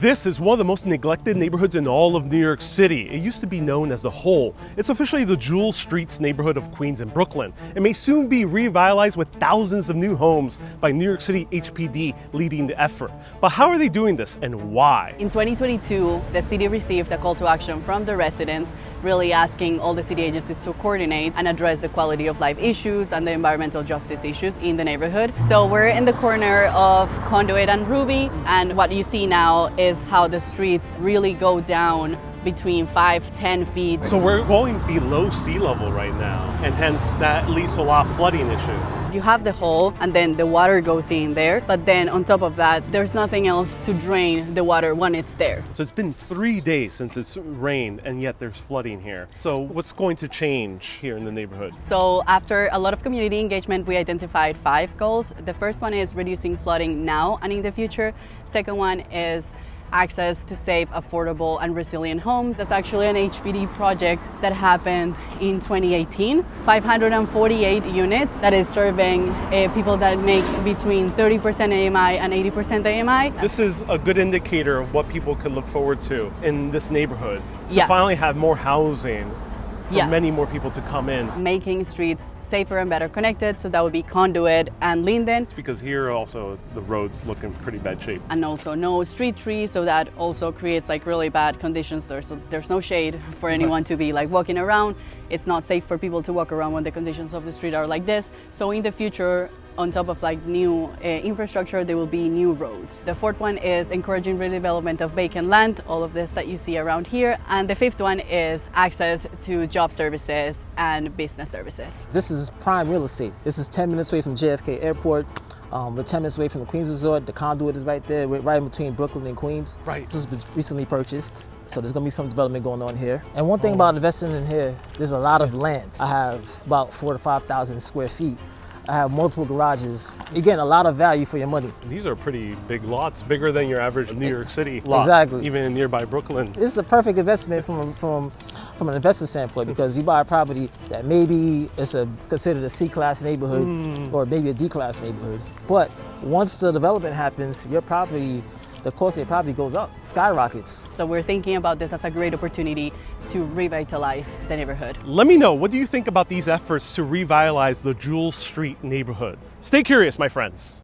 This is one of the most neglected neighborhoods in all of New York City. It used to be known as The Hole. It's officially the Jewel Streets neighborhood of Queens and Brooklyn. It may soon be revitalized with thousands of new homes by New York City HPD leading the effort. But how are they doing this and why? In 2022, the city received a call to action from the residents, really asking all the city agencies to coordinate and address the quality of life issues and the environmental justice issues in the neighborhood. So we're in the corner of Conduit and Ruby, and what you see now is how the streets really go down between 5-10 feet. So we're going below sea level right now, and hence that leads to a lot of flooding issues. You have the hole and then the water goes in there, but then on top of that, there's nothing else to drain the water when it's there. So it's been 3 days since it's rained, and yet there's flooding here. So what's going to change here in the neighborhood? So after a lot of community engagement, we identified 5 goals. The first one is reducing flooding now and in the future. Second one is access to safe, affordable, and resilient homes. That's actually an HPD project that happened in 2018. 548 units that is serving people that make between 30% AMI and 80% AMI. This is a good indicator of what people can look forward to in this neighborhood. To finally have more housing for many more people to come in. Making streets safer and better connected, so that would be Conduit and Linden. Because here also the roads look in pretty bad shape. And also no street trees, so that also creates like really bad conditions. There's no shade for anyone to be like walking around. It's not safe for people to walk around when the conditions of the street are like this. So in the future, on top of like new infrastructure, there will be new roads. The fourth one is encouraging redevelopment of vacant land, all of this that you see around here. And the fifth one is access to job services and business services. This is prime real estate. This is 10 minutes away from JFK Airport. We're 10 minutes away from the Queens Resort. The Conduit is right there. We're right in between Brooklyn and Queens. Right. This was recently purchased, so there's gonna be some development going on here. And one thing about investing in here, there's a lot of land. I have about 4,000 to 5,000 square feet. I have multiple garages. You're getting a lot of value for your money. These are pretty big lots, bigger than your average New York City lot. Exactly. Even in nearby Brooklyn. This is a perfect investment from an investor standpoint, because you buy a property that maybe it's considered a C-class neighborhood or maybe a D-class neighborhood. But once the development happens, your property, the cost of your property goes up, skyrockets. So we're thinking about this as a great opportunity to revitalize the neighborhood. Let me know, what do you think about these efforts to revitalize the Jewel Street neighborhood? Stay curious, my friends.